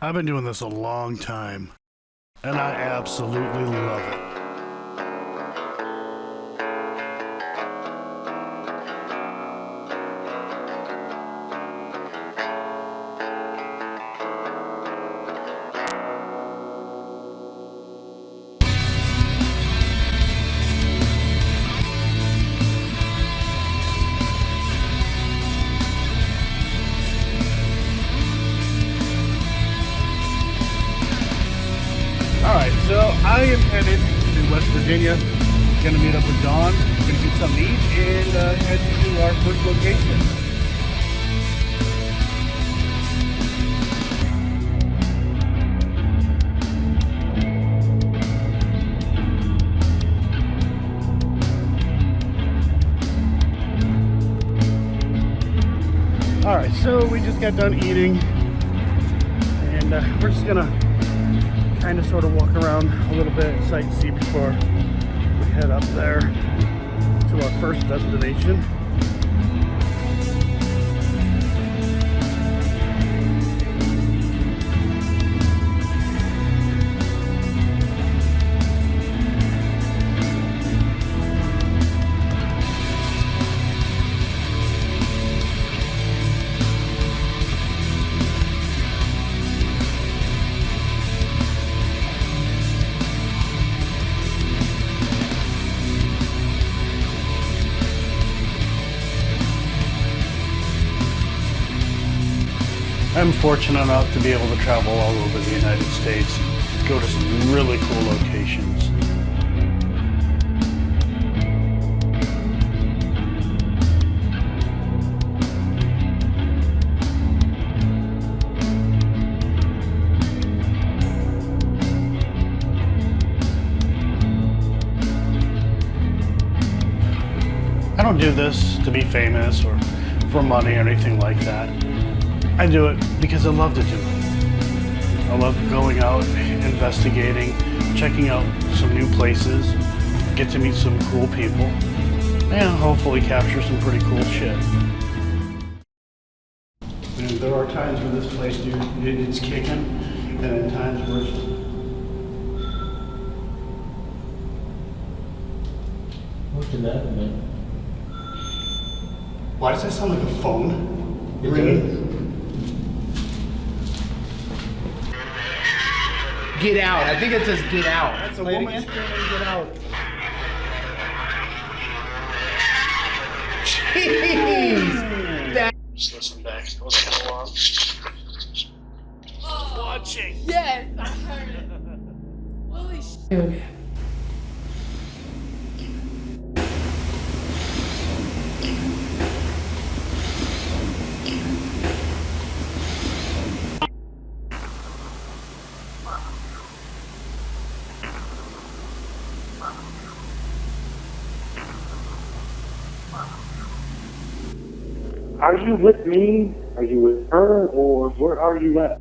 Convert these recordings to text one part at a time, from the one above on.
I've been doing this a long time, and I absolutely love it. Alright, so I am headed to West Virginia. Gonna meet up with Dawn, gonna get something to eat, and head to our first location. Alright, so we just got done eating, and we're just gonna kind of sort of walk around a little bit, sightsee before we head up there to our first destination. I'm fortunate enough to be able to travel all over the United States and go to some really cool locations. I don't do this to be famous or for money or anything like that. I do it because I love to do it. I love going out, investigating, checking out some new places, get to meet some cool people, and hopefully capture some pretty cool shit. And there are times where this place, dude, it's kicking, and then times where it's... What did that mean? Why does that sound like a phone? It Ringing? Get out. I think it says get out. That's a woman screaming, get out. Jeez. That Just listen back. That was kind of long. I was watching. Yes, I heard it. Holy shit. Are you with me? Are you with her? Or where are you at?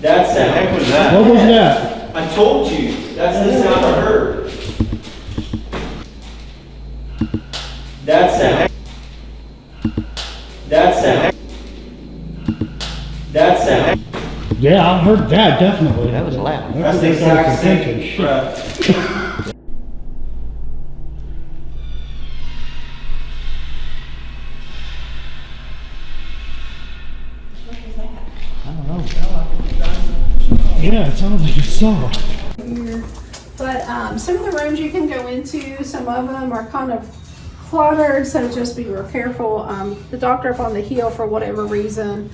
That's the heck was that? What was that? I told you. That's the sound I heard. That's the heck. That's the heck. That's the heck. Yeah, I heard that, definitely. That was loud. That's the exact same. I don't know. Yeah, it sounds like a saw. But some of the rooms you can go into, some of them are kind of cluttered, so just be real careful. The doctor up on the hill, for whatever reason,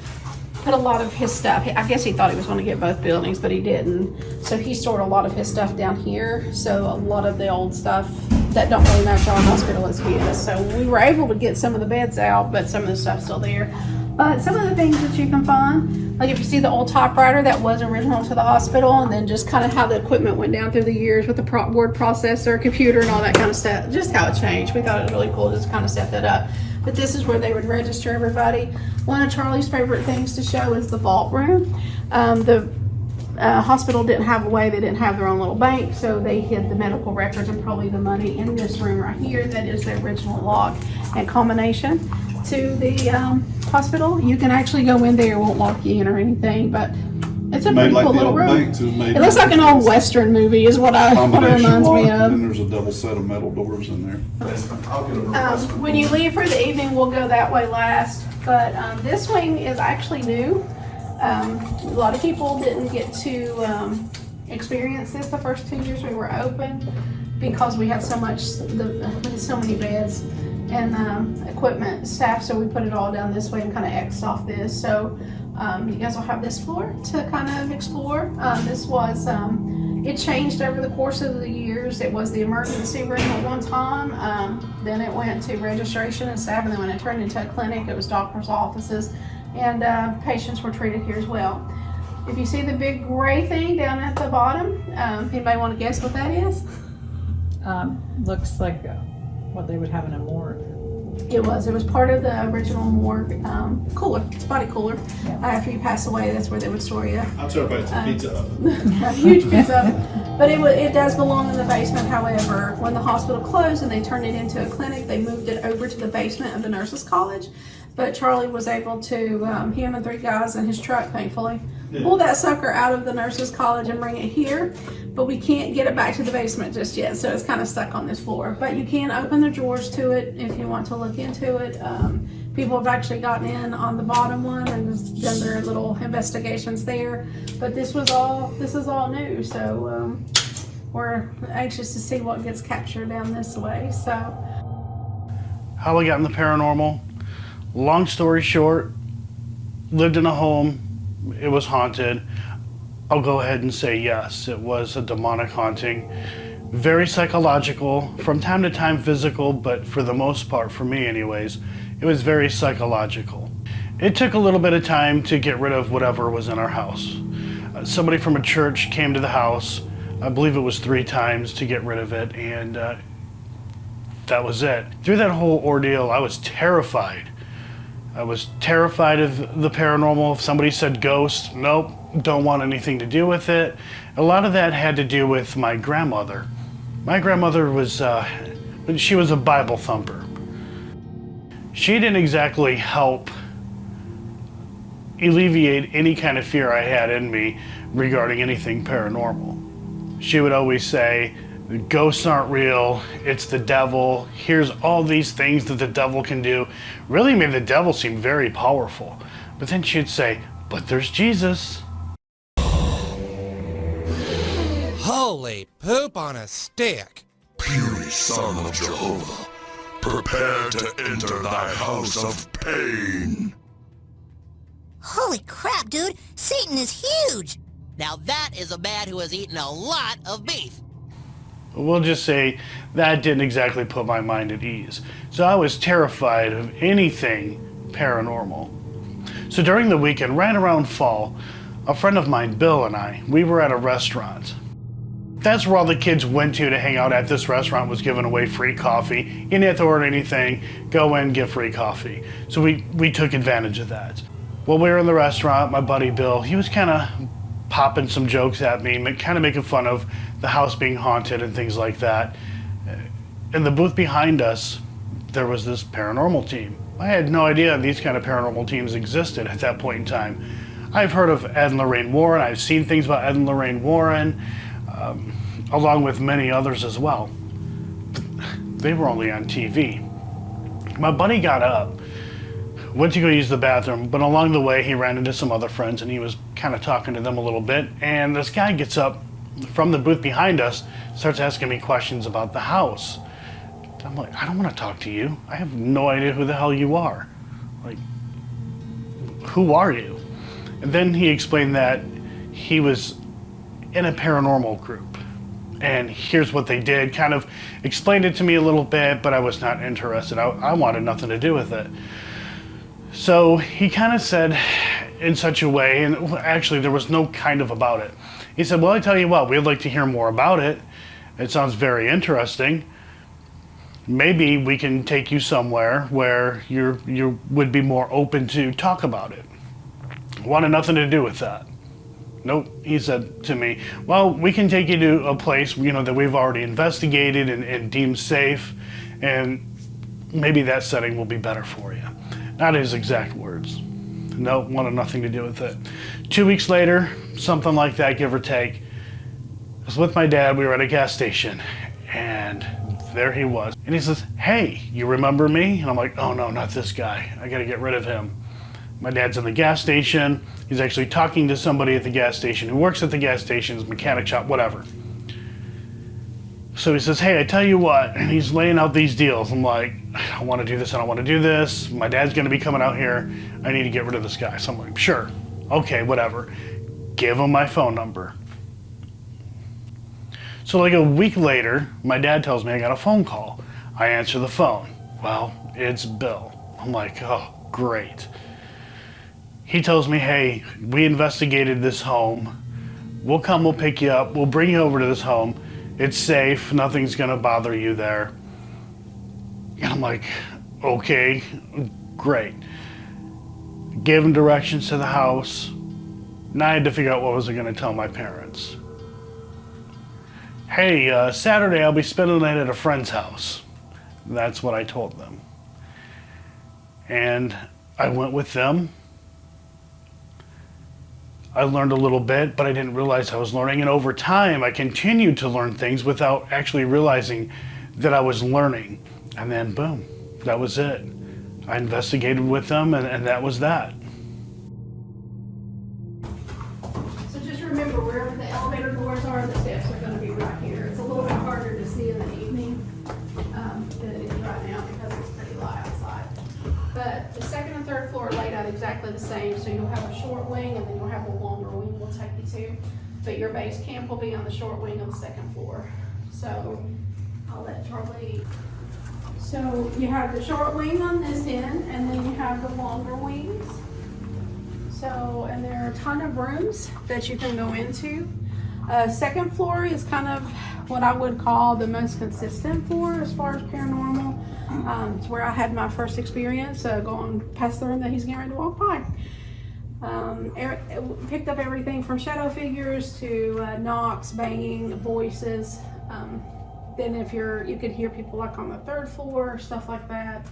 put a lot of his stuff. I guess he thought he was going to get both buildings, but he didn't. So he stored a lot of his stuff down here. So a lot of the old stuff that don't really match our hospital is his. So we were able to get some of the beds out, but some of the stuff's still there. But some of the things that you can find, like if you see the old typewriter that was original to the hospital, and then just kind of how the equipment went down through the years with the word processor, computer, and all that kind of stuff, just how it changed. We thought it was really cool just to kind of set that up. But this is where they would register everybody. One of Charlie's favorite things to show is the vault room. The hospital didn't have a way, they didn't have their own little bank, so they hid the medical records and probably the money in this room right here. That is the original log and culmination to the hospital. You can actually go in there, it won't lock you in or anything, but it's a pretty cool little room. It looks like an old Western movie is what it reminds me of. And there's a double set of metal doors in there. When you leave for the evening, we'll go that way last, but this wing is actually new. A lot of people didn't get to experience this the first 2 years we were open because we had so many beds and equipment staff, so we put it all down this way and kind of X'd off this. So you guys will have this floor to kind of explore. This was, it changed over the course of the years. It was the emergency room at one time, then it went to registration and staff, and then when it turned into a clinic, it was doctor's offices, and patients were treated here as well. If you see the big gray thing down at the bottom, anybody want to guess what that is? Looks like what they would have in a morgue. It was part of the original morgue cooler. It's a body cooler. After you pass away, that's where they would store you. I'm sure it's a pizza oven. A huge pizza oven. But it does belong in the basement. However, when the hospital closed and they turned it into a clinic, they moved it over to the basement of the nurses' college. But Charlie was able to, him and 3 guys in his truck, thankfully, pull that sucker out of the nurses' college and bring it here. But we can't get it back to the basement just yet, so it's kind of stuck on this floor. But you can open the drawers to it if you want to look into it. People have actually gotten in on the bottom one and just done their little investigations there. But this is all new, so we're anxious to see what gets captured down this way. So, How I got in the paranormal. Long story short, lived in a home, it was haunted. I'll go ahead and say yes, it was a demonic haunting. Very psychological, from time to time physical, but for the most part, for me anyways, it was very psychological. It took a little bit of time to get rid of whatever was in our house. Somebody from a church came to the house, I believe it was 3 times to get rid of it, and that was it. Through that whole ordeal, I was terrified. I was terrified of the paranormal. If somebody said ghost, nope, don't want anything to do with it. A lot of that had to do with my grandmother. My grandmother was, she was a Bible thumper. She didn't exactly help alleviate any kind of fear I had in me regarding anything paranormal. She would always say, ghosts aren't real, it's the devil, here's all these things that the devil can do. Really made the devil seem very powerful. But then she'd say, but there's Jesus. Holy poop on a stick. Puny son of Jehovah, prepare to enter thy house of pain. Holy crap, dude! Satan is huge! Now that is a man who has eaten a lot of beef. We'll just say that didn't exactly put my mind at ease. So I was terrified of anything paranormal. So during the weekend, right around fall, a friend of mine, Bill, and I, we were at a restaurant. That's where all the kids went to hang out at. This restaurant was giving away free coffee. You didn't have to order anything, go in, get free coffee. So we took advantage of that. While we were in the restaurant, my buddy Bill, he was kind of popping some jokes at me, kind of making fun of the house being haunted and things like that. In the booth behind us, there was this paranormal team. I had no idea these kind of paranormal teams existed at that point in time. I've heard of Ed and Lorraine Warren, I've seen things about Ed and Lorraine Warren, along with many others as well. They were only on TV. My buddy got up, went to go use the bathroom, but along the way he ran into some other friends and he was kind of talking to them a little bit, and this guy gets up from the booth behind us, starts asking me questions about the house. I'm like, I don't want to talk to you. I have no idea who the hell you are. Like, who are you? And then he explained that he was in a paranormal group, and here's what they did. Kind of explained it to me a little bit, but I was not interested. I wanted nothing to do with it. So he kind of said in such a way, and actually there was no kind of about it. He said, well, I tell you what, we'd like to hear more about it. It sounds very interesting. Maybe we can take you somewhere where you would be more open to talk about it. Wanted nothing to do with that. Nope, he said to me, well, we can take you to a place, that we've already investigated and deemed safe, and maybe that setting will be better for you. Not his exact words. Nope, wanted nothing to do with it. 2 weeks later, something like that, give or take, I was with my dad, we were at a gas station, and there he was. And he says, hey, you remember me? And I'm like, oh no, not this guy. I gotta get rid of him. My dad's in the gas station. He's actually talking to somebody at the gas station who works at the gas station's mechanic shop, whatever. So he says, hey, I tell you what, and he's laying out these deals. I'm like, I want to do this, I don't want to do this. My dad's going to be coming out here. I need to get rid of this guy. So I'm like, sure, okay, whatever. Give him my phone number. So like a week later, my dad tells me I got a phone call. I answer the phone. Well, it's Bill. I'm like, oh, great. He tells me, hey, we investigated this home. We'll come, we'll pick you up. We'll bring you over to this home. It's safe. Nothing's going to bother you there. And I'm like, okay, great. Gave him directions to the house. Now I had to figure out what was I going to tell my parents. Hey, Saturday I'll be spending the night at a friend's house. That's what I told them. And I went with them. I learned a little bit, but I didn't realize I was learning. And over time, I continued to learn things without actually realizing that I was learning. And then, boom, that was it. I investigated with them, and that was that. So just remember, wherever the elevator doors are, the steps are going to be right here. It's a little bit harder to see in the evening than it is right now because it's pretty light outside. But the second and third floor are laid out exactly the same, so you'll have a short wing and then you'll have a longer wing we'll take you to. But your base camp will be on the short wing of the second floor. So I'll let Charlie. So you have the short wing on this end, and then you have the longer wings. So, and there are a ton of rooms that you can go into. Second floor is kind of what I would call the most consistent floor as far as paranormal. It's where I had my first experience going past the room that he's getting ready to walk by. Picked up everything from shadow figures to knocks, banging, voices. Then you could hear people like on the third floor, stuff like that.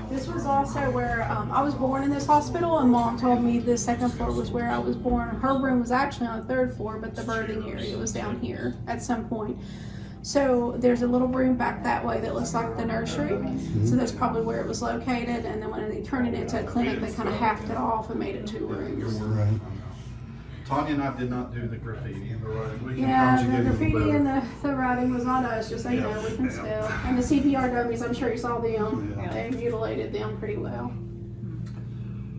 This was also where I was born in this hospital, and Mom told me the second floor was where I was born. Her room was actually on the third floor, but the birthing area was down here at some point. So there's a little room back that way that looks like the nursery. So that's probably where it was located. And then when they turned it into a clinic, they kind of halved it off and made it 2 rooms. Right. Tanya and I did not do the graffiti and the writing. We can Yeah, probably the give you graffiti better. and the writing was on us, just so you know, we can spell. And the CPR dummies, I'm sure you saw them. Yeah. They mutilated them pretty well.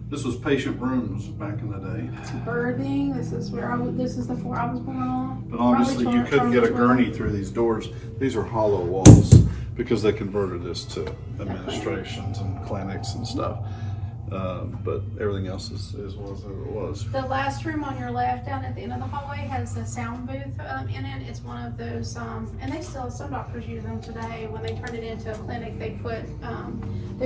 This was patient rooms back in the day. Birthing, this is the floor I was born on. But obviously Probably you couldn't get a Charles gurney through these doors. These are hollow walls because they converted this to administrations and clinics and stuff. But everything else was as it was. The last room on your left down at the end of the hallway has a sound booth in it. It's one of those, and some doctors use them today. When they turn it into a clinic, they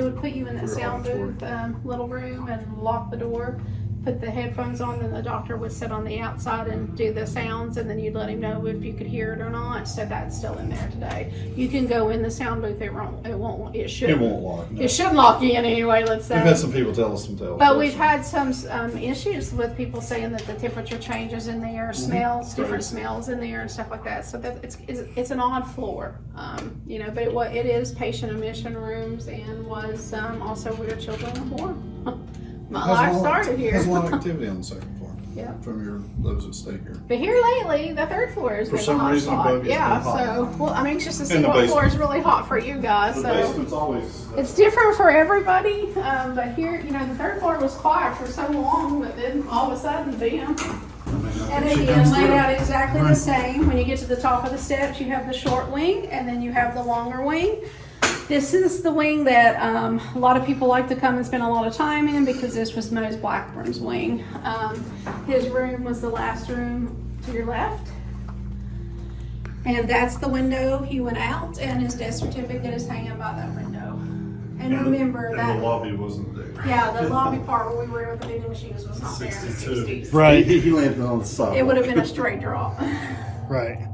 would put you in the sound booth little room and lock the door, put the headphones on, and the doctor would sit on the outside and do the sounds, and then you'd let him know if you could hear it or not. So that's still in there today. You can go in the sound booth. It won't lock. No. It shouldn't lock you in anyway, let's say. We've had some people tell us some tales. But we've had some issues with people saying that the temperature changes in there, smells, different smells in there and stuff like that. So that it's an odd floor, but it is patient admission rooms and was also where children were born. My life started here. There's a lot of activity on the second floor. Yeah. From those that stay here. But here lately, the third floor has been some hot reason, spot. Buggy's been hot. So I'm anxious to see And the what basement. floor is really hot for you guys. The So basement's always. it's different for everybody. But here, the third floor was quiet for so long, but then all of a sudden, bam. And again, laid out exactly the same. When you get to the top of the steps, you have the short wing, and then you have the longer wing. This is the wing that a lot of people like to come and spend a lot of time in because this was Mose Blackburn's wing. His room was the last room to your left. And that's the window he went out, and his death certificate is hanging by that window. And remember that. And the lobby wasn't there. Yeah, the lobby part where we were with the vending machines was not there in the 60s. Right. He landed on the side. It would have been a straight drop. Right.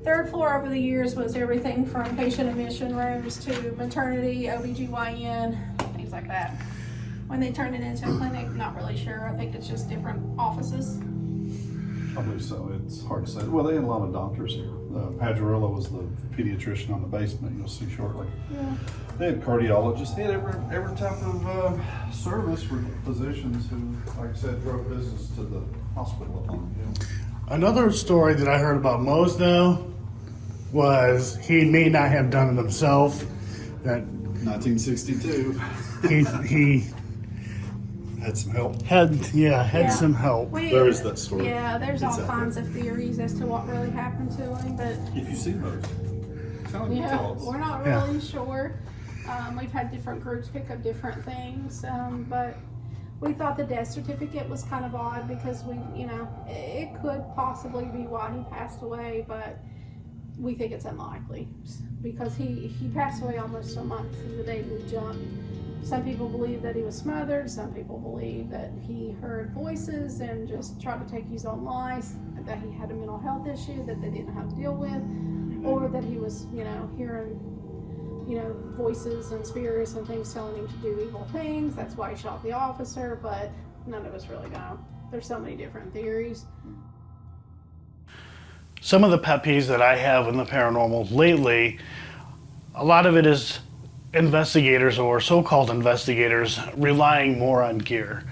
Third floor over the years was everything from patient admission rooms to maternity, OBGYN, things like that. When they turned it into a clinic, not really sure. I think it's just different offices. I believe so. It's hard to say. Well, they had a lot of doctors here. Padrilla was the pediatrician on the basement, you'll see shortly. Yeah. They had cardiologists. They had every type of service for physicians who, like I said, drove business to the hospital upon them. Another story that I heard about Mose, though, was he may not have done it himself. That 1962. he Had some help. had some help. There is that story. Yeah, there's all It's out kinds there. of theories as to what really happened to him, but If you see those, tell them yeah, tell us. we're not Yeah. really sure. We've had different groups pick up different things, but we thought the death certificate was kind of odd because it could possibly be why he passed away, but we think it's unlikely because he passed away almost a month from the day we jumped. Some people believe that he was smothered. Some people believe that he heard voices and just tried to take his own life, that he had a mental health issue that they didn't know how to deal with, or that he was, hearing, voices and spirits and things telling him to do evil things. That's why he shot the officer, but none of us really know. There's so many different theories. Some of the pet peeves that I have in the paranormal lately, a lot of it is investigators or so-called investigators relying more on gear.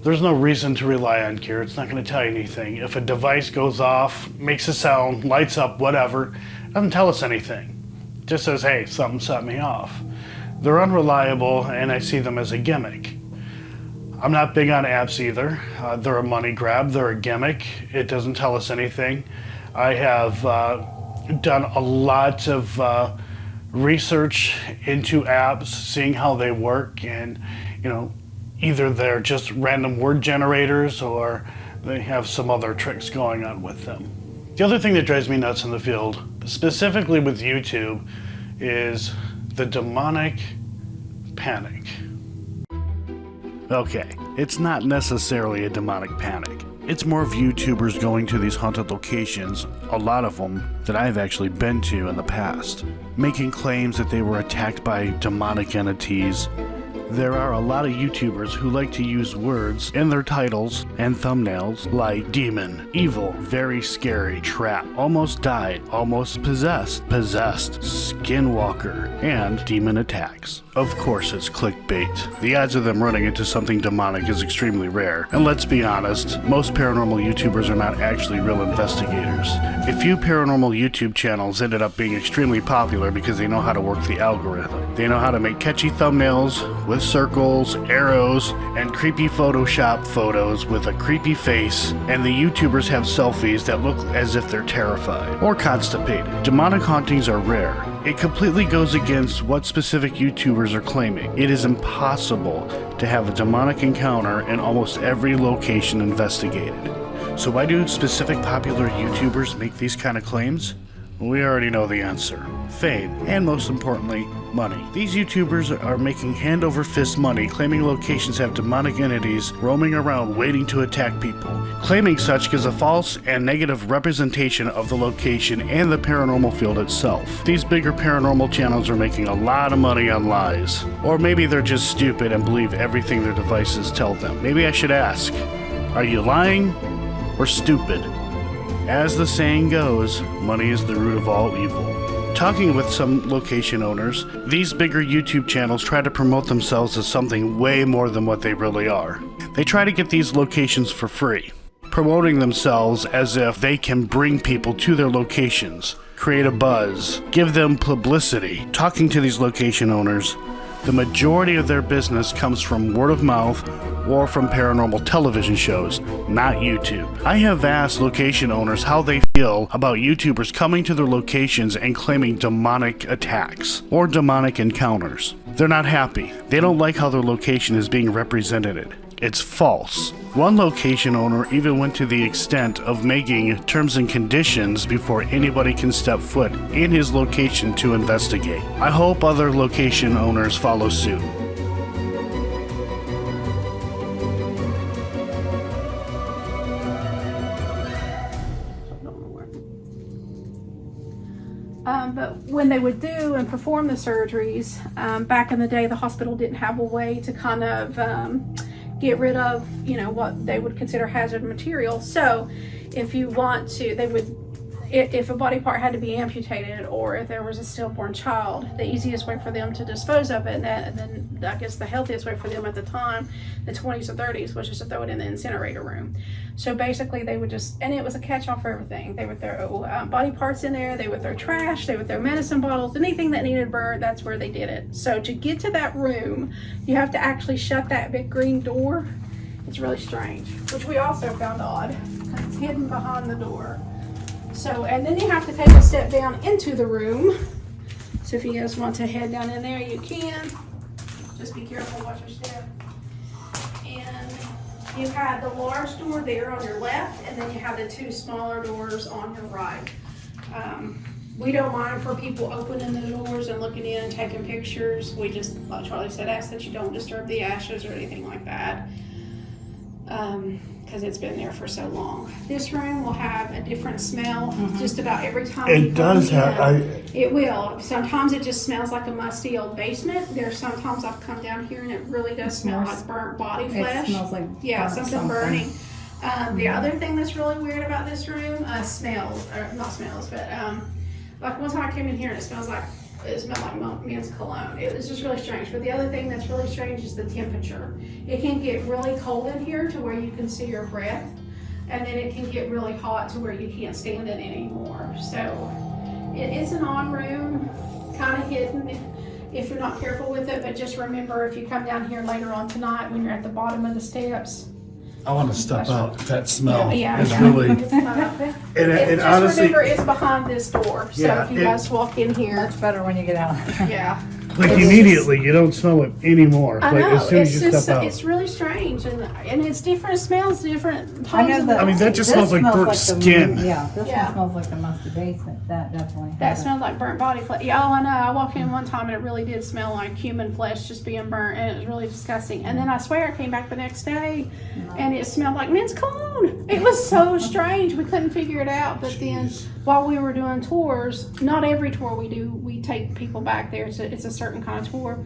There's no reason to rely on gear. It's not going to tell you anything. If a device goes off, makes a sound, lights up, whatever, it doesn't tell us anything. It just says, hey, something set me off. They're unreliable, and I see them as a gimmick. I'm not big on apps either. They're a money grab. They're a gimmick. It doesn't tell us anything. I have done a lot of research into apps, seeing how they work, and either they're just random word generators or they have some other tricks going on with them. The other thing that drives me nuts in the field, specifically with YouTube, is the demonic panic. Okay, it's not necessarily a demonic panic. It's more of YouTubers going to these haunted locations, a lot of them that I've actually been to in the past, making claims that they were attacked by demonic entities. There are a lot of YouTubers who like to use words in their titles and thumbnails like demon, evil, very scary, trap, almost died, almost possessed, skinwalker, and demon attacks. Of course it's clickbait. The odds of them running into something demonic is extremely rare, and let's be honest, most paranormal YouTubers are not actually real investigators. A few paranormal YouTube channels ended up being extremely popular because they know how to work the algorithm. They know how to make catchy thumbnails with with circles, arrows, and creepy Photoshop photos with a creepy face, and the YouTubers have selfies that look as if they're terrified or constipated. Demonic hauntings are rare. It completely goes against what specific YouTubers are claiming. It is impossible to have a demonic encounter in almost every location investigated. So why do specific popular YouTubers make these kind of claims? We already know the answer. Fame, and most importantly, money. These YouTubers are making hand over fist money, claiming locations have demonic entities roaming around waiting to attack people. Claiming such gives a false and negative representation of the location and the paranormal field itself. These bigger paranormal channels are making a lot of money on lies. Or maybe they're just stupid and believe everything their devices tell them. Maybe I should ask, are you lying or stupid? As the saying goes, money is the root of all evil. Talking with some location owners, these bigger YouTube channels try to promote themselves as something way more than what they really are. They try to get these locations for free, promoting themselves as if they can bring people to their locations, create a buzz, give them publicity. Talking to these location owners, the majority of their business comes from word of mouth or from paranormal television shows, not YouTube. I have asked location owners how they feel about YouTubers coming to their locations and claiming demonic attacks or demonic encounters. They're not happy. They don't like how their location is being represented. It's false. One location owner even went to the extent of making terms and conditions before anybody can step foot in his location to investigate. I hope other location owners follow suit. But when they would do and perform the surgeries, back in the day, the hospital didn't have a way to kind of get rid of, what they would consider hazard material. So if you want to, they would, if a body part had to be amputated or if there was a stillborn child, the easiest way for them to dispose of it, and then I guess the healthiest way for them at the time, the 20s or 30s, was just to throw it in the incinerator room. So basically they would just, and it was a catch-all for everything. They would throw body parts in there, they would throw trash, they would throw medicine bottles, anything that needed burned, that's where they did it. So to get to that room, you have to actually shut that big green door. It's really strange, which we also found odd, because it's hidden behind the door. So, and then you have to take a step down into the room. So if you guys want to head down in there, you can. Just be careful, watch your step. And you have the large door there on your left, and then you have the two smaller doors on your right. We don't mind for people opening the doors and looking in and taking pictures. We just, like Charlie said, ask that you don't disturb the ashes or anything like that. Because it's been there for so long. This room will have a different smell just about every time It does have. It will. Sometimes it just smells like a musty old basement. There's sometimes I've come down here and it really does smell like burnt body flesh. It smells like something burning. The other thing that's really weird about this room, smells, or not smells, but like one time I came in here and it smelled like men's cologne. It was just really strange. But the other thing that's really strange is the temperature. It can get really cold in here to where you can see your breath, and then it can get really hot to where you can't stand it anymore. So it's an odd room, kind of hidden if you're not careful with it. But just remember, if you come down here later on tonight when you're at the bottom of the steps, I want to step out. That smell it's really. Just honestly, remember, it's behind this door. So if you guys walk in here, Much better when you get out. yeah. Like immediately, you don't smell it anymore. I Like know, as soon as you step out. it's really strange, and it's different. It smells different. I know that. I mean, that just smells like burnt skin. This Yeah. one smells like the musty basement. That definitely. That smelled like burnt body flesh. Yeah, I know. I walked in one time and it really did smell like human flesh just being burnt, and it was really disgusting. And then I swear I came back the next day and it smelled like men's cologne. It was so strange. We couldn't figure it out. But then while we were doing tours, not every tour we do, we take people back there. It's a certain kind of tour.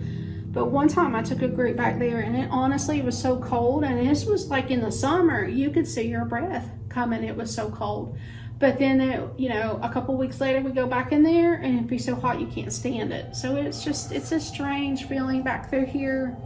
But one time I took a group back there, and it honestly was so cold, and this was like in the summer. You could see your breath coming. It was so cold. But then, a couple weeks later, we go back in there, and it'd be so hot you can't stand it. So it's a strange feeling back through here.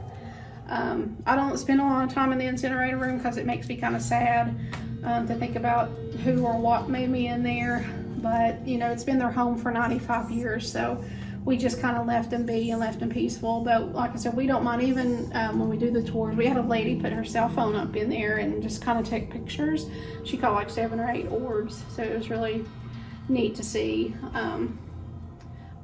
I don't spend a lot of time in the incinerator room because it makes me kind of sad to think about who or what made me in there. But, it's been their home for 95 years, so we just kind of left them be and left them peaceful. But like I said, we don't mind even when we do the tours. We had a lady put her cell phone up in there and just kind of take pictures. She caught like 7 or 8 orbs, so it was really neat to see.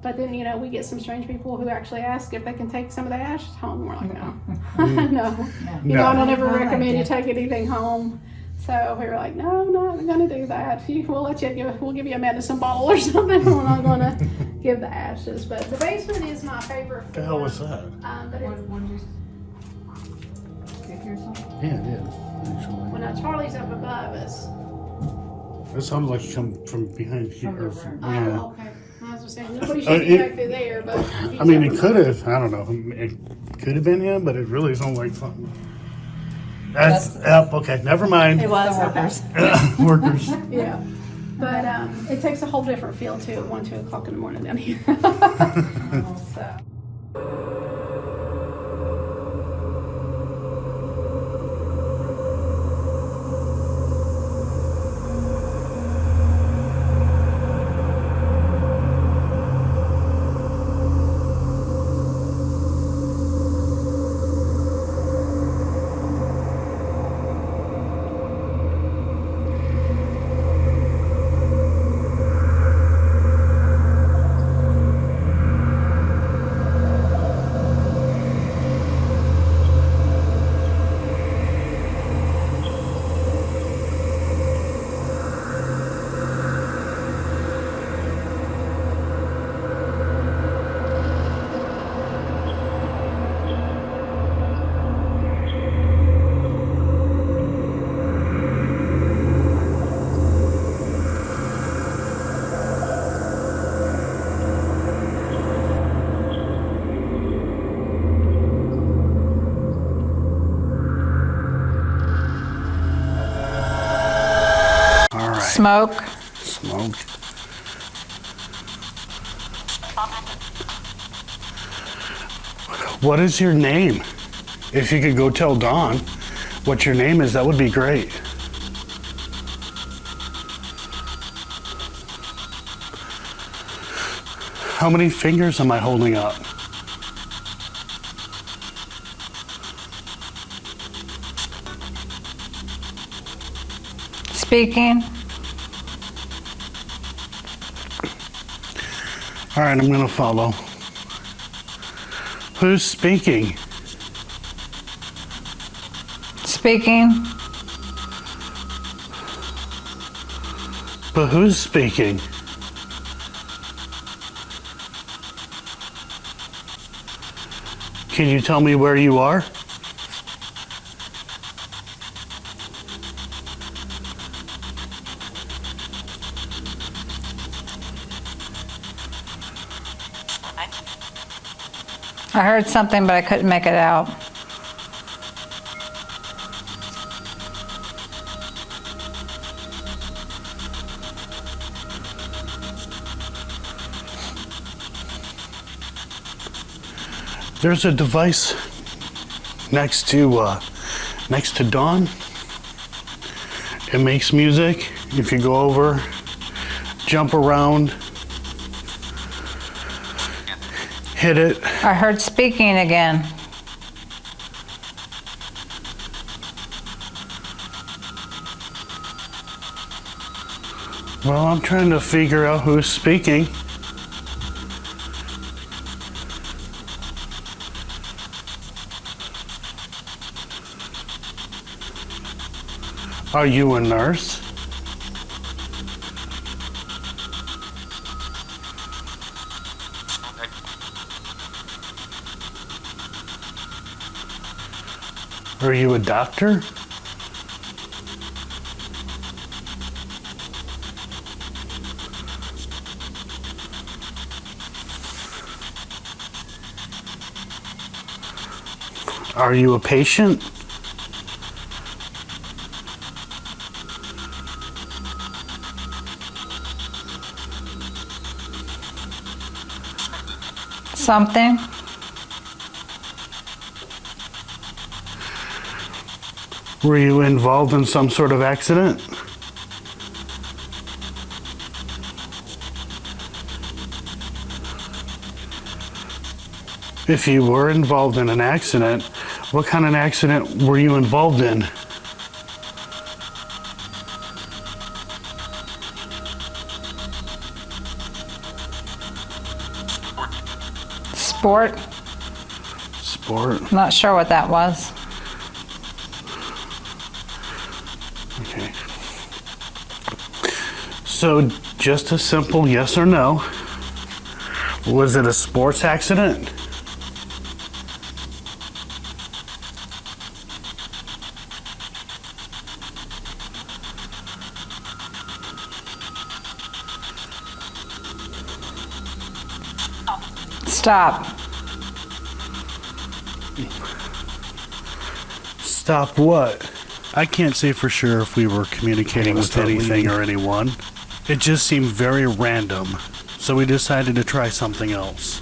But then, you know, we get some strange people who actually ask if they can take some of the ashes home. We're like, no. No. You know, I don't ever recommend you take anything home. So we were like, no, not going to do that. We'll give you a medicine bottle or something. We're not going to give the ashes. But the basement is my favorite. What the hell was that? But What did you kick yourself? Yeah, it did, actually. well, now Charlie's up above us. It sounded like it come from behind here. From the front. Yeah. Oh, okay. I was just saying, nobody should be back through there, but. I mean, it could have, I don't know, it could have been him, but it really sounded like something. That's, yep, okay, never mind. It was workers. Workers. Yeah. But it takes a whole different feel to at 1, 2 o'clock in the morning down here. So. Smoke. Smoke. What is your name? If you could go tell Dawn what your name is, that would be great. How many fingers am I holding up? Speaking. All right, I'm gonna follow. Who's speaking? Speaking. But who's speaking? Can you tell me where you are? I heard something, but I couldn't make it out. There's a device next to Dawn. It makes music. If you go over, jump around, hit it. I heard speaking again. Well, I'm trying to figure out who's speaking. Are you a nurse? Are you a doctor? Are you a patient? Something. Were you involved in some sort of accident? If you were involved in an accident, what kind of accident were you involved in? Sport. Sport. Not sure what that was. Okay. So just a simple yes or no. Was it a sports accident? Stop. Stop what? I can't say for sure if we were communicating with anything or anyone. It just seemed very random, so we decided to try something else.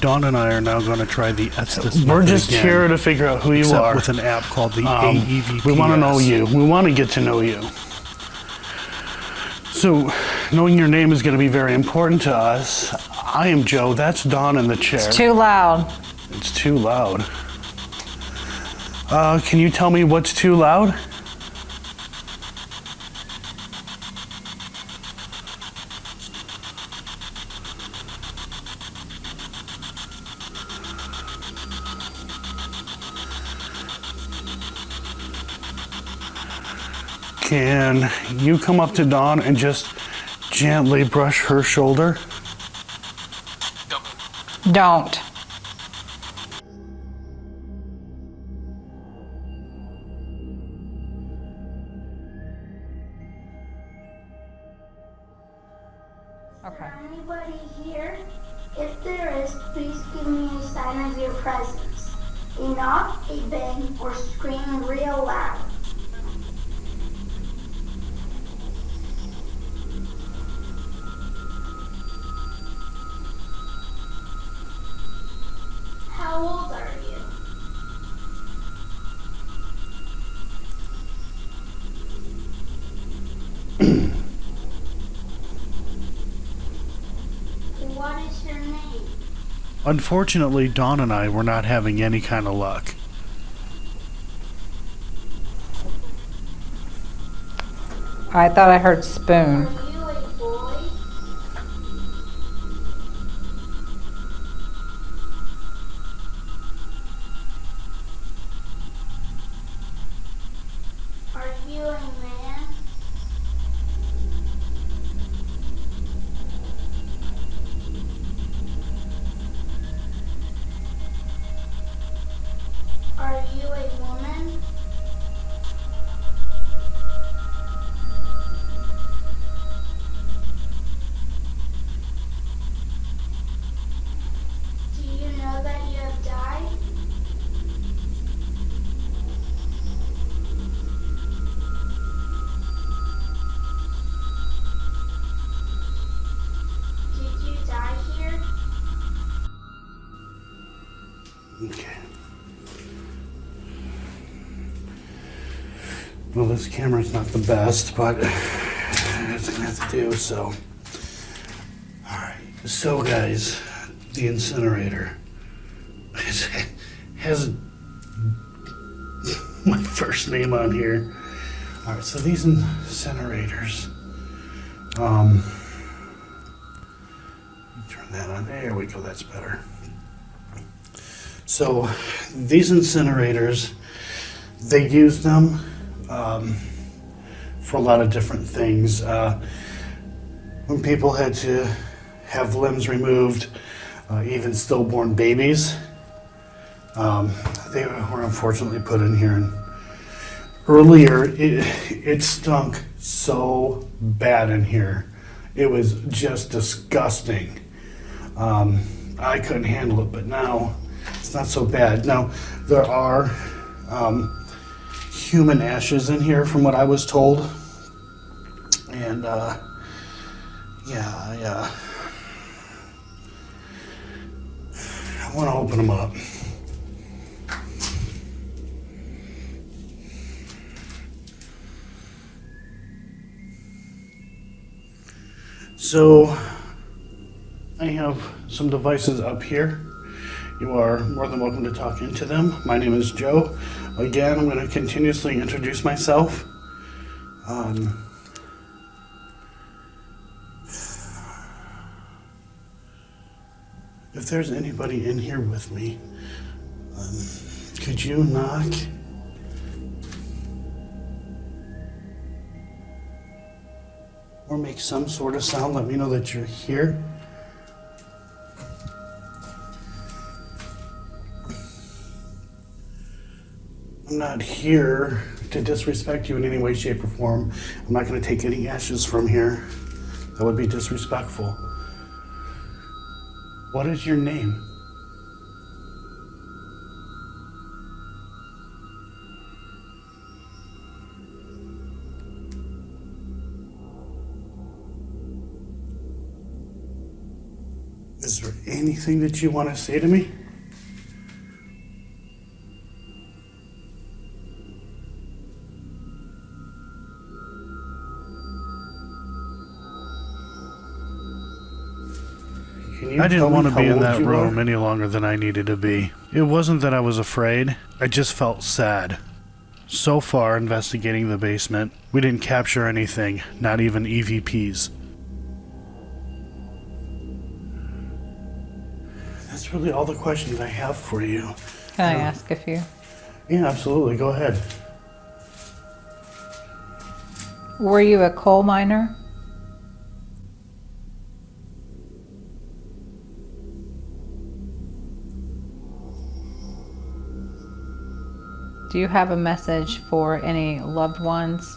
Dawn and I are now going to try the Estes We're method just again, here to figure out who you except are. with an app called the AEVPS. We want to know you. We want to get to know you. So, knowing your name is going to be very important to us. I am Joe. That's Dawn in the chair. It's too loud. It's too loud. Can you tell me what's too loud? Can you come up to Dawn and just gently brush her shoulder? Don't. Okay. Anybody here? If there is, please give me a sign of your presence. A knock, a bang, or scream real loud. How old are you? What is your name? Unfortunately, Dawn and I were not having any kind of luck. I thought I heard spoon. Are you a boy? Are you a man? Are you a woman? Do you know that you have died? Did you die here? Okay. Well, this camera's not the best, but it's gonna have to do, so. Alright, so guys, the incinerator has my first name on here. Alright, so these incinerators, turn that on, there we go, that's better. So these incinerators, they use them for a lot of different things. When people had to have limbs removed, even stillborn babies, they were unfortunately put in here. And earlier, it stunk so bad in here. It was just disgusting. I couldn't handle it, but now it's not so bad. Now, there are human ashes in here from what I was told. And yeah, I want to open them up. So I have some devices up here, you are more than welcome to talk into them. My name is Joe. Again, I'm going to continuously introduce myself. If there's anybody in here with me, could you knock? Or make some sort of sound, let me know that you're here. I'm not here to disrespect you in any way, shape, or form. I'm not going to take any ashes from here. That would be disrespectful. What is your name? Is there anything that you want to say to me? I didn't want to be in that room any longer than I needed to be. It wasn't that I was afraid, I just felt sad. So far, investigating the basement, we didn't capture anything, not even EVPs. That's really all the questions I have for you. Can I ask a few? Yeah, absolutely. Go ahead. Were you a coal miner? Do you have a message for any loved ones?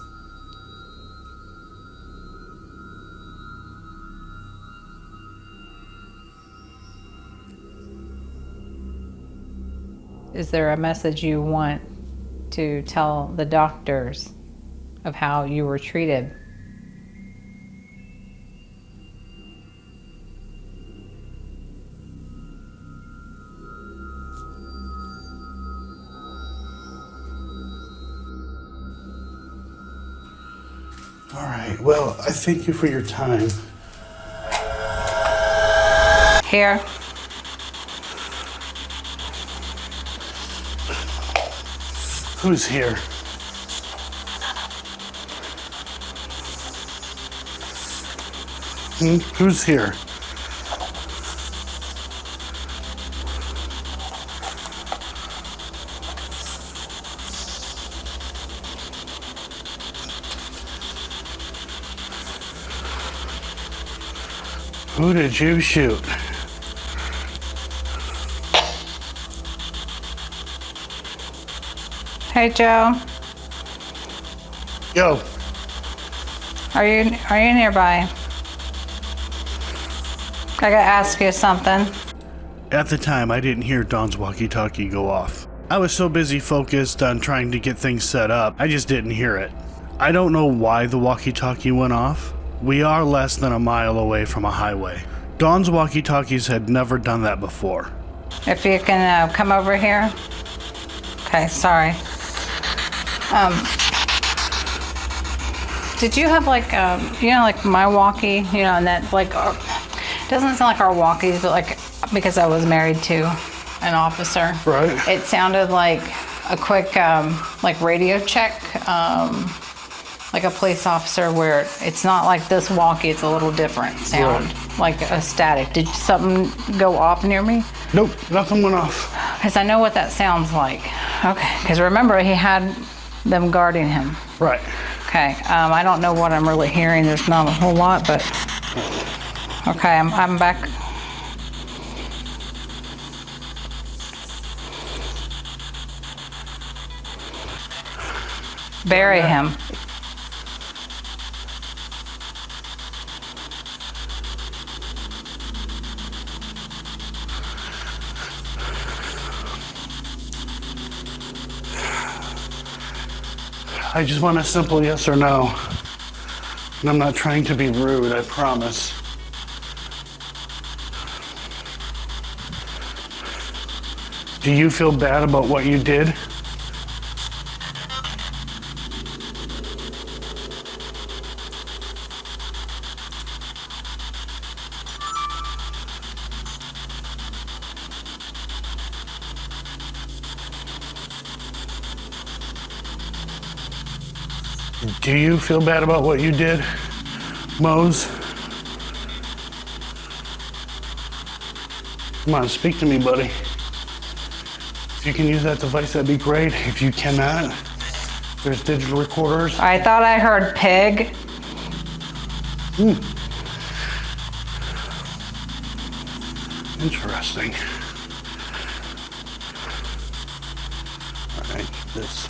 Is there a message you want to tell the doctors of how you were treated? All right. Well, I thank you for your time. Here. Who's here? Who's here? Who did you shoot? Hey, Joe. Yo. Are you nearby? I gotta ask you something. At the time, I didn't hear Don's walkie-talkie go off. I was so busy focused on trying to get things set up, I just didn't hear it. I don't know why the walkie-talkie went off. We are less than a mile away from a highway. Don's walkie-talkies had never done that before. If you can come over here. Okay, sorry. Did you have like, like my walkie, and that like, doesn't sound like our walkies, but like, because I was married to an officer. Right. It sounded like a quick, like radio check, like a police officer where it's not like this walkie, it's a little different sound, like a static. Did something go off near me? Nope, nothing went off. Because I know what that sounds like. Okay, because remember he had them guarding him. Right. Okay, I don't know what I'm really hearing. There's not a whole lot, but okay, I'm back. Bury him. I just want a simple yes or no. And I'm not trying to be rude, I promise. Do you feel bad about what you did? Do you feel bad about what you did, Mose? Come on, speak to me, buddy. If you can use that device, that'd be great. If you cannot, there's digital recorders. I thought I heard pig. Interesting. All right, this.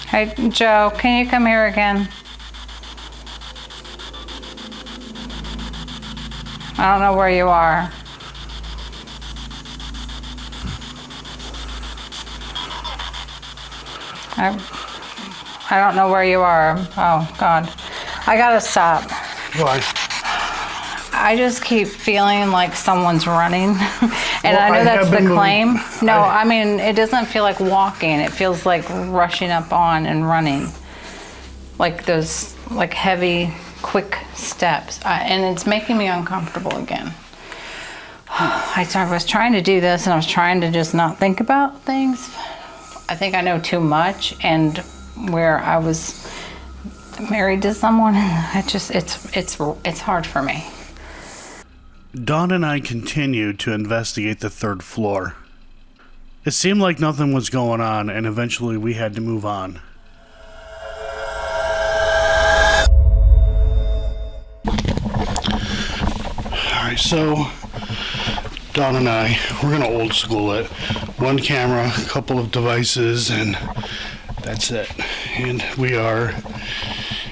Hey, Joe, can you come here again? I don't know where you are. I don't know where you are. Oh, God. I gotta stop. Why? I just keep feeling like someone's running. And Well, I know I that's have the been claim. moving. No, I mean, it doesn't feel like walking. It feels like rushing up on and running. Like those like heavy, quick steps. And it's making me uncomfortable again. I was trying to do this and I was trying to just not think about things. I think I know too much, and where I was married to someone, it's hard for me. Dawn and I continued to investigate the third floor. It seemed like nothing was going on, and eventually we had to move on. Alright, so Dawn and I, we're gonna old school it. One camera, a couple of devices, and that's it. And we are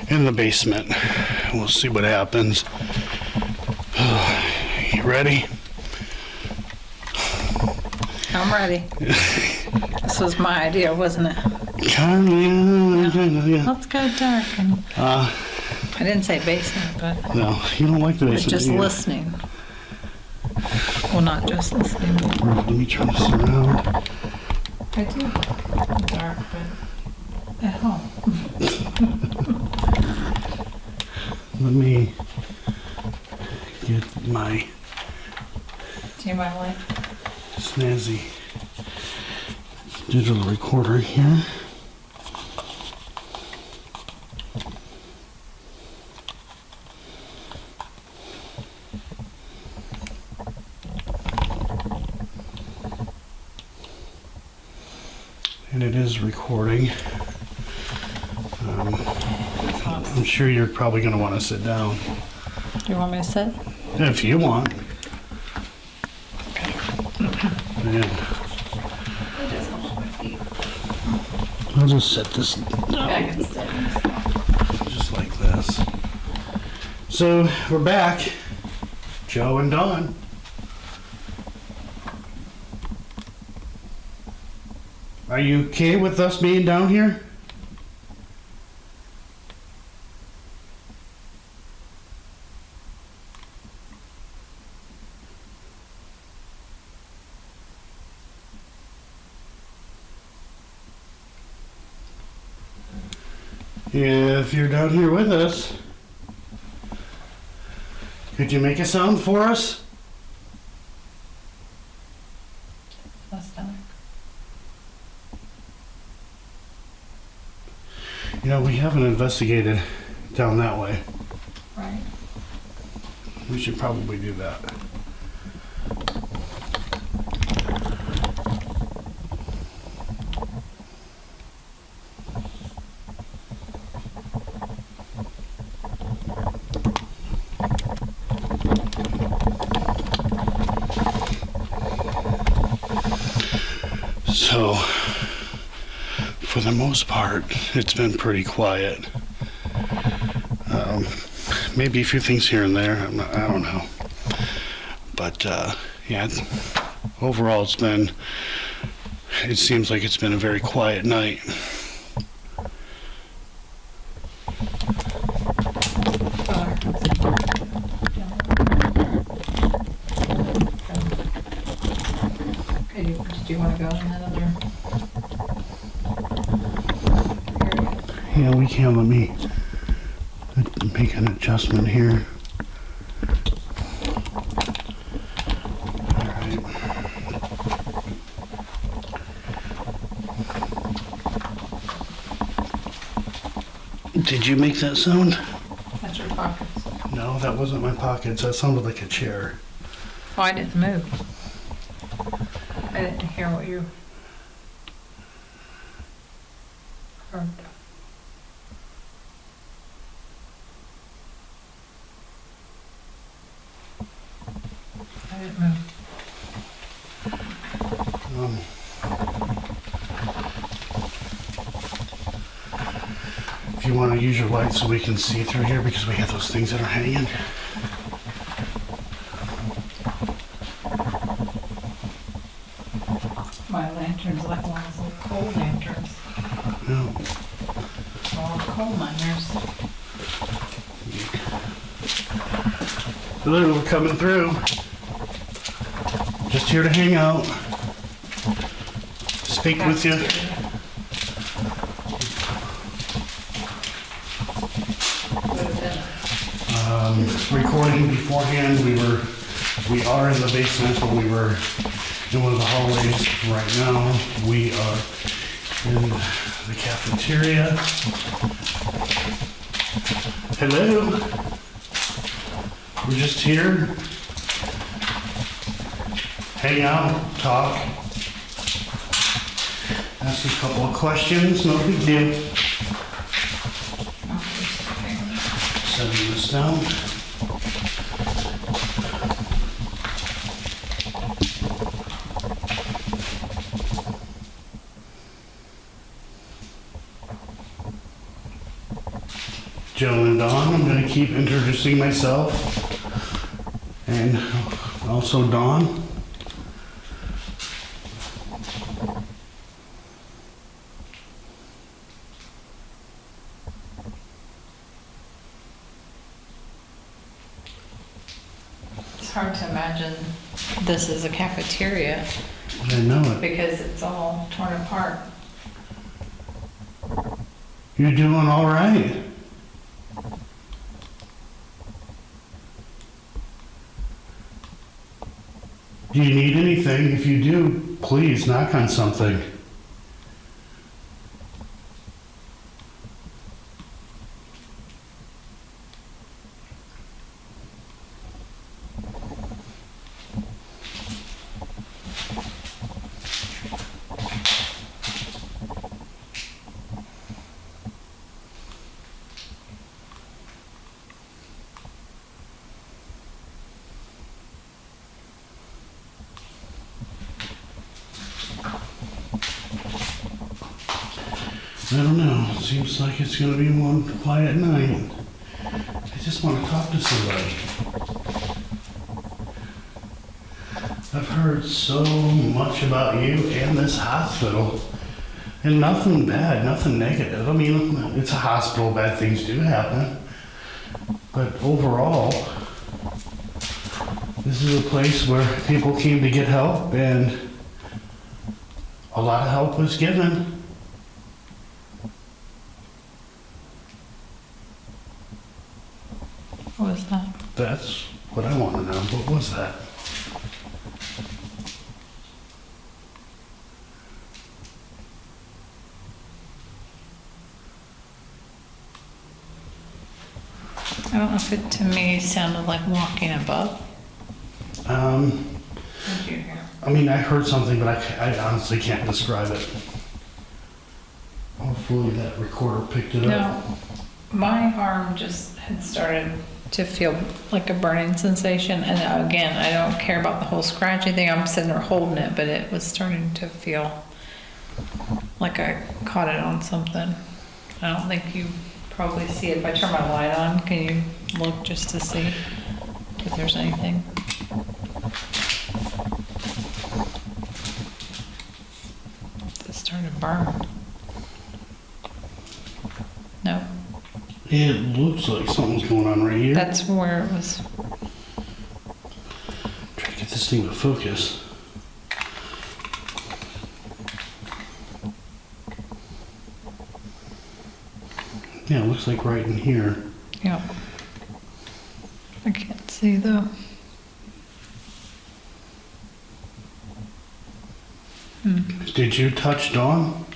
in the basement. We'll see what happens. You ready? I'm ready. This was my idea, wasn't it? Yeah. Let's go dark. And I didn't say basement, but No, you don't like the basement. just do you? listening. Well, not just listening. Let me turn this around. I do. Dark, but at home. Let me get my Do you mind light? snazzy digital recorder here. And it is recording. I'm sure you're probably going to want to sit down. Do you want me to sit? If you want. And I'll just set this down just like this. So we're back, Joe and Dawn. Are you okay with us being down here? If you're down here with us, could you make a sound for us? You know, we haven't investigated down that way. Right. We should probably do that. So, for the most part, it's been pretty quiet. Maybe a few things here and there, I don't know. But, yeah, overall it seems like it's been a very quiet night. Did you want to go in that other area? Yeah, we can. Let me make an adjustment here. All right. Did you make that sound? That's your pockets. No, that wasn't my pockets. That sounded like a chair. Oh, I didn't move. I didn't hear what you heard. I didn't move. If you want to use your light so we can see through here, because we have those things that are hanging. My lantern's like one of those coal lanterns. No. All coal miners. Hello, we're coming through. Just here to hang out. Speak with you. Recording beforehand, we are in the basement, but we were in one of the hallways. Right now, we are in the cafeteria. Hello. We're just here. Hang out, talk. Ask a couple of questions, no big deal. Setting this down. Joe and Dawn, I'm going to keep introducing myself, and also Dawn. It's hard to imagine this is a cafeteria I know it. because it's all torn apart. You're doing all right. Do you need anything? If you do, please knock on something. I don't know. Seems like it's going to be one quiet night. I just want to talk to somebody. I've heard so much about you and this hospital. And nothing bad, nothing negative. I mean, it's a hospital, bad things do happen. But overall, this is a place where people came to get help, and a lot of help was given. What was that? That's what I want to know. What was that? I don't know if it to me sounded like walking above. What did you hear? I mean, I heard something, but I honestly can't describe it. Hopefully that recorder picked it up. No, my arm just had started to feel like a burning sensation. And again, I don't care about the whole scratchy thing. I'm sitting there holding it, but it was starting to feel like I caught it on something. I don't think you probably see it. If I turn my light on, can you look just to see if there's anything? It started to burn. No. It looks like something's going on right here. That's where it was. Try to get this thing to focus. Yeah, it looks like right in here. Yeah. I can't see though. Did you touch Dawn?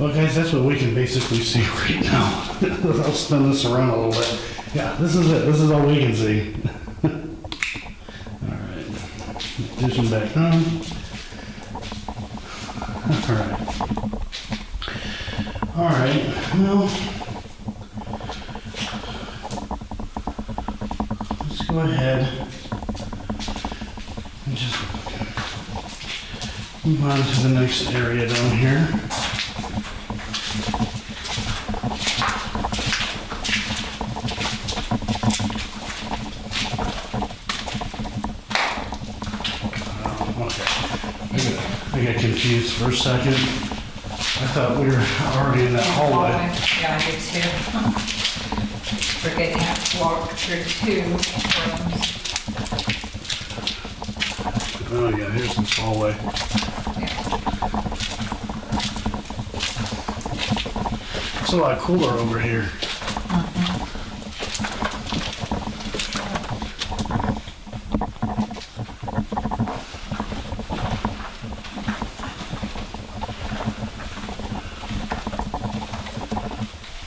Well, guys, that's what we can basically see right now. I'll spin this around a little bit. Yeah, this is it. This is all we can see. All right. Position back on. All right. All right. Well, let's go ahead and just move on to the next area down here. I got confused for a second. I thought we were already in that hallway. Yeah, I did too. Forgetting I have to walk through 2 rooms. Oh yeah, here's this hallway. It's a lot cooler over here.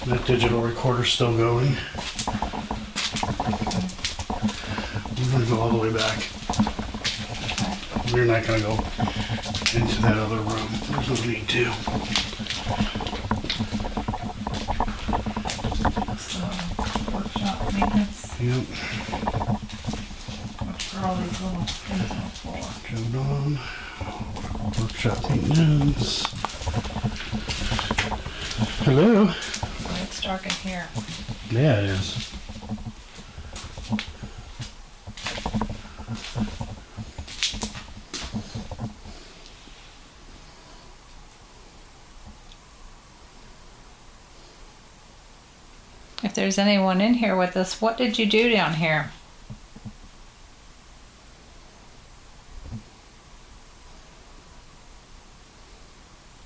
That digital recorder's still going. We're gonna go all the way back. We're not gonna go into that other room. There's no need to. Workshop maintenance. Yep. Look for all these little things on the floor. Code on. Workshop maintenance. Hello? Oh, it's dark in here. Yeah, it is. If there's anyone in here with us, what did you do down here?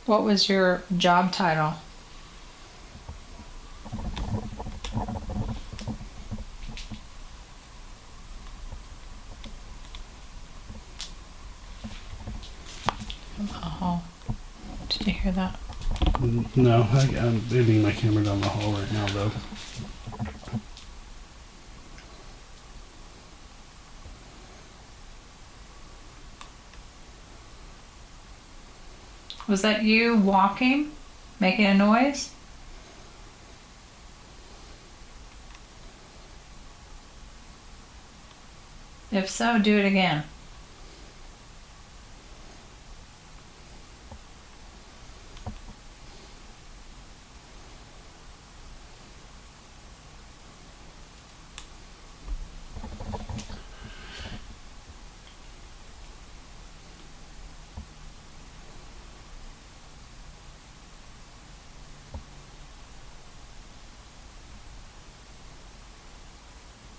What was your job title? Oh, did you hear that? No, I'm moving my camera down the hall right now, though. Was that you walking, making a noise? If so, do it again.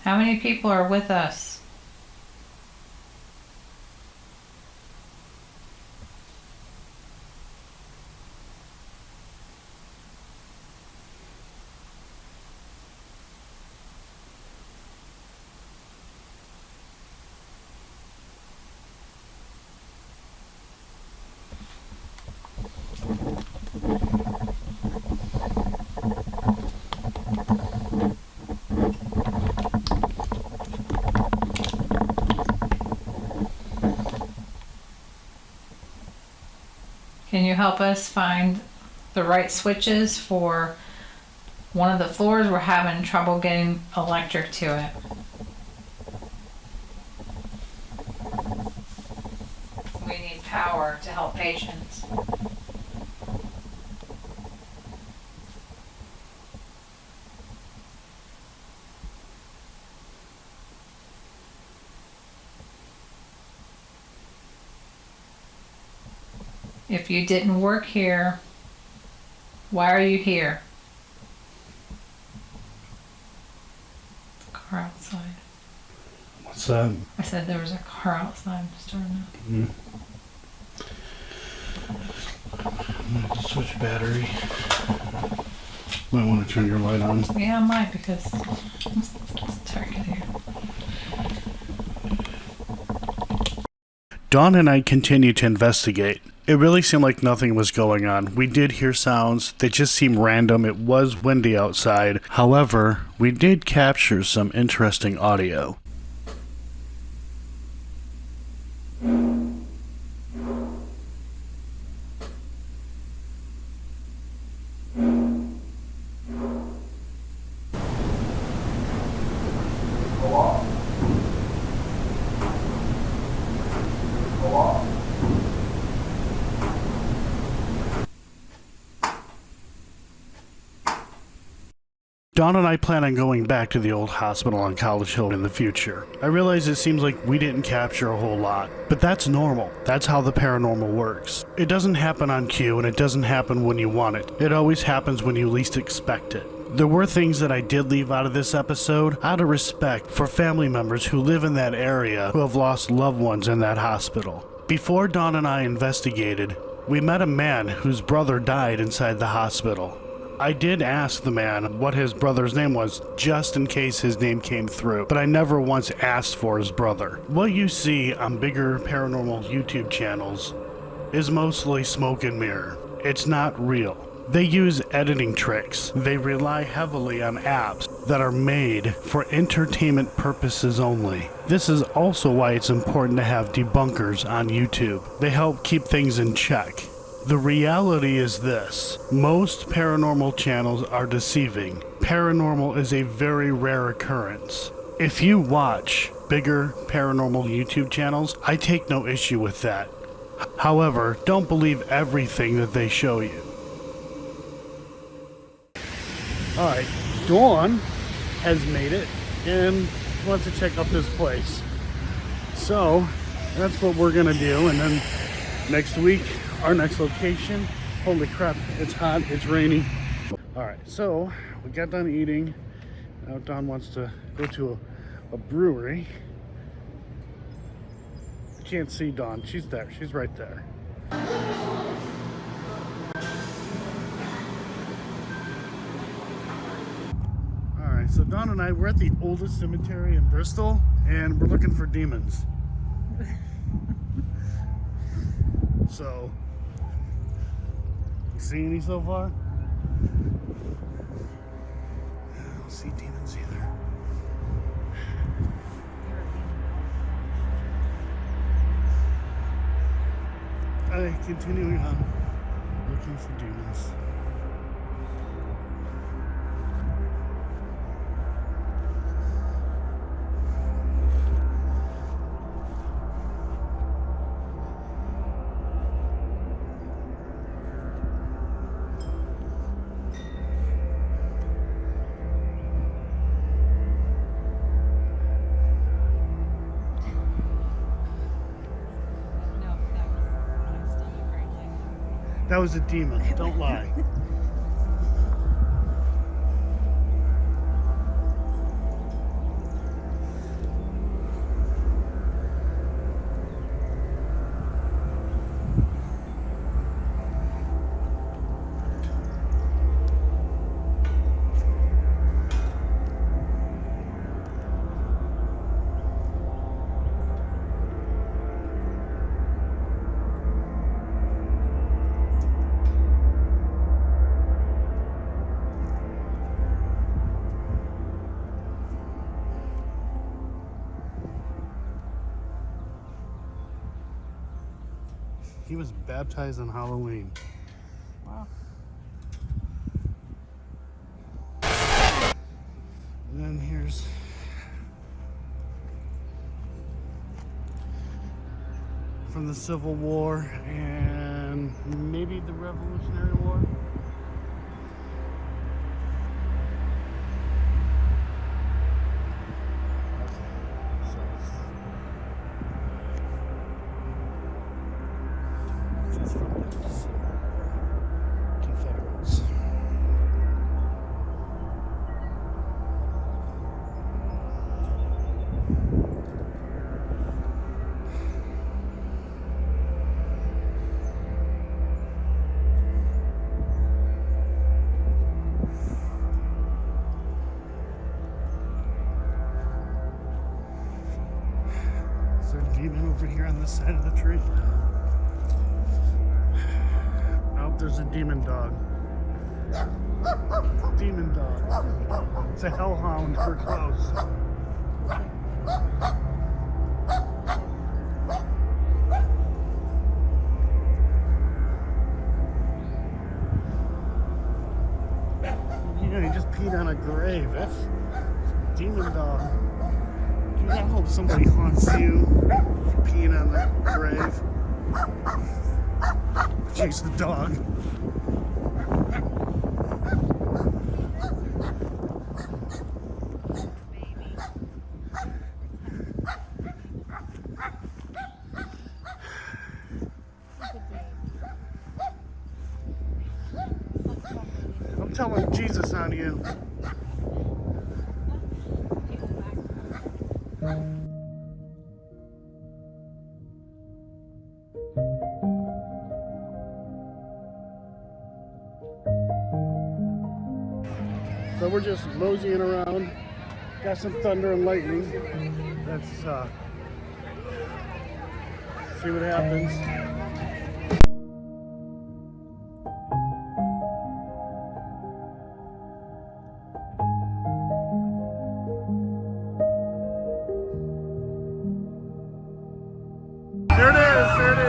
How many people are with us? Can you help us find the right switches for one of the floors? We're having trouble getting electric to it. We need power to help patients. If you didn't work here, why are you here? Car outside. What's that? I said there was a car outside starting up. Switch battery. Might want to turn your light on. Yeah, I might because it's dark in here. Dawn and I continue to investigate. It really seemed like nothing was going on. We did hear sounds, they just seemed random. It was windy outside. However, we did capture some interesting audio. Dawn and I plan on going back to the old hospital on College Hill in the future. I realize it seems like we didn't capture a whole lot, but that's normal. That's how the paranormal works. It doesn't happen on cue, and it doesn't happen when you want it. It always happens when you least expect it. There were things that I did leave out of this episode out of respect for family members who live in that area who have lost loved ones in that hospital. Before Dawn and I investigated, we met a man whose brother died inside the hospital. I did ask the man what his brother's name was, just in case his name came through, but I never once asked for his brother. What you see on bigger paranormal YouTube channels is mostly smoke and mirror. It's not real. They use editing tricks. They rely heavily on apps that are made for entertainment purposes only. This is also why it's important to have debunkers on YouTube. They help keep things in check. The reality is this: most paranormal channels are deceiving. Paranormal is a very rare occurrence. If you watch bigger paranormal YouTube channels, I take no issue with that. However, don't believe everything that they show you. Alright, Dawn has made it and wants to check out this place. So, that's what we're gonna do, and then next week, our next location. Holy crap, it's hot, it's rainy. All right, so we got done eating. Now Dawn wants to go to a brewery. I can't see Dawn, she's there, she's right there. All right, so Dawn and I, we're at the oldest cemetery in Bristol, and we're looking for demons. So, you see any so far? I don't see demons either. Continuing on, looking for demons. That was a demon, don't lie. He was baptized on Halloween. Wow. And then here's from the Civil War and maybe the Revolutionary War. Confederates. Is there a demon over here on this side of the tree? there's a demon dog. Demon dog. It's a hellhound for close. Yeah, he just peed on a grave. That's a demon dog. Dude, I hope somebody haunts you for peeing on the grave. Chase the dog. I'm telling Jesus on you. So we're just moseying around. Got some thunder and lightning. Let's see what happens. There it is, there it is.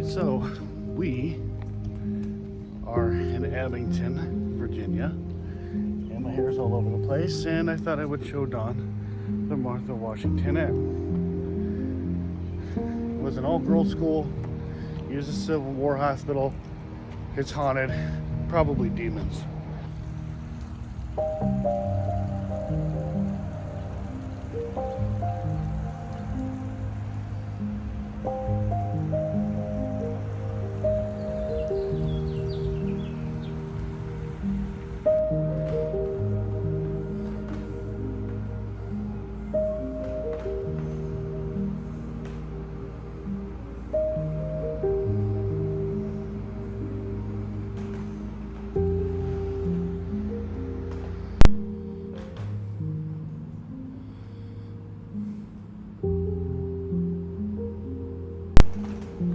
So we are in Abington, Virginia, and my hair's all over the place, and I thought I would show Dawn the Martha Washington Inn. It was an all-girls school, used a Civil War hospital. It's haunted, probably demons.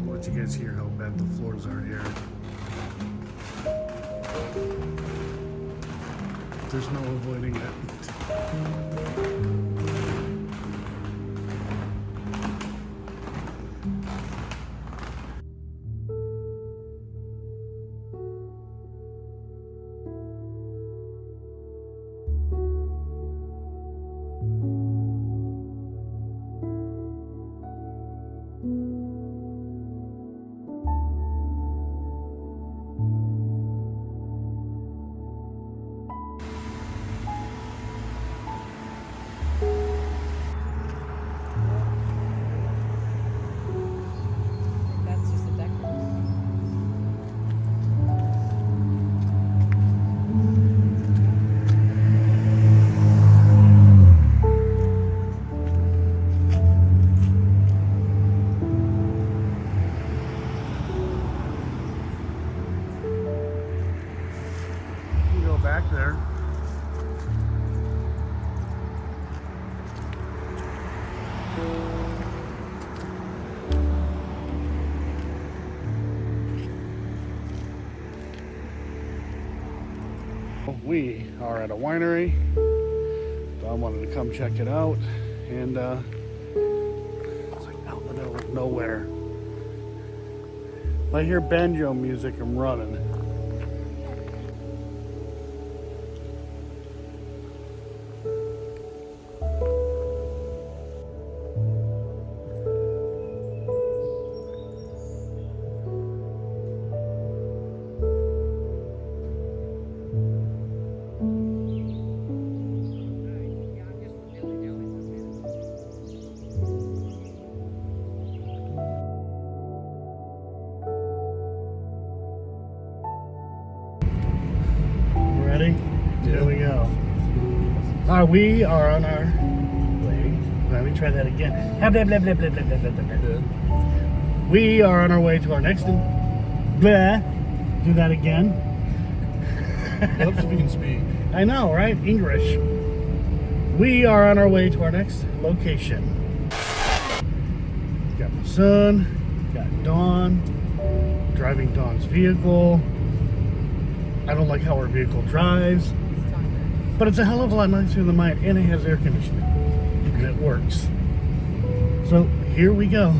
Let you guys hear how bad the floors are here. There's no avoiding it. Back there. We are at a winery. Don wanted to come check it out, and it's like out in the middle of nowhere. If I hear banjo music, I'm running. Here we go. We are on our way. Let me try that again. Blah, blah, blah, blah, blah, blah, blah, blah, blah. We are on our way to our next. Blah. Do that again. Helps if you can speak. I know, right? English. We are on our way to our next location. Got my son, got Dawn, driving Dawn's vehicle. I don't like how our vehicle drives, but it's a hell of a lot nicer than mine, and it has air conditioning, and it works. So here we go.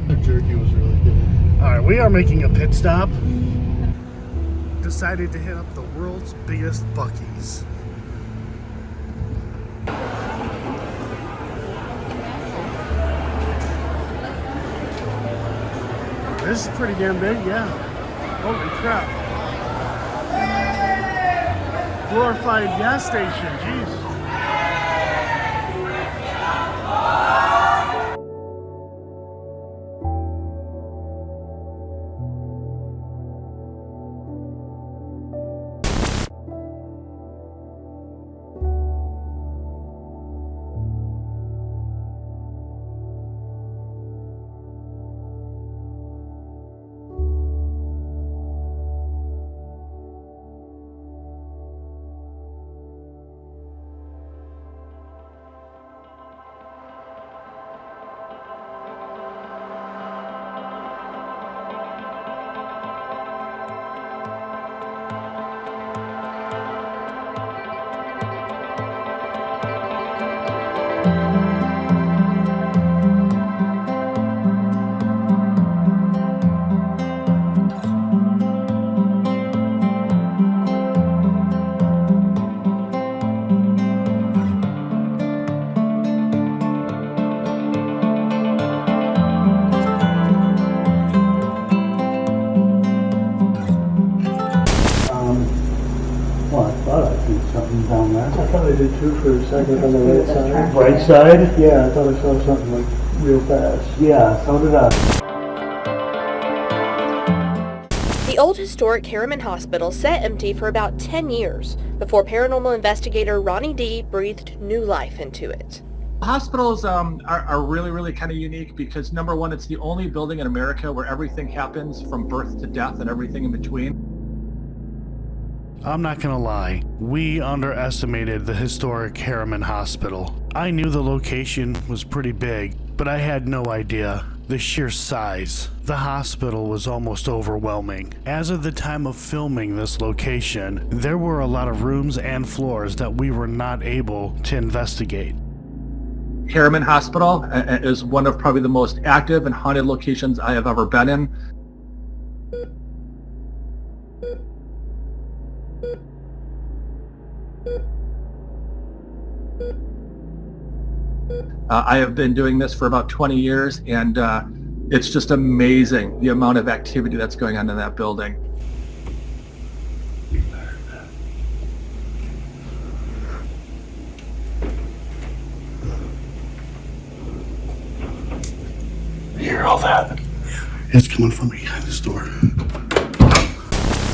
The jerky was really good. All right, we are making a pit stop. Decided to hit up the world's biggest Buc-ee's. This is pretty damn big, yeah. Holy crap. Glorified gas station, jeez. Down there. I thought I did too for a second on the right side. Right side? Yeah, I thought I saw something like real fast. Yeah, so did I. The old historic Harriman Hospital sat empty for about 10 years before paranormal investigator Ronnie D breathed new life into it. Hospitals are really kind of unique because, number one, it's the only building in America where everything happens from birth to death and everything in between. I'm not gonna lie, we underestimated the historic Harriman Hospital. I knew the location was pretty big, but I had no idea the sheer size. The hospital was almost overwhelming. As of the time of filming this location, there were a lot of rooms and floors that we were not able to investigate. Harriman Hospital is one of probably the most active and haunted locations I have ever been in. I have been doing this for about 20 years, and it's just amazing the amount of activity that's going on in that building. You hear all that? It's coming from behind this door.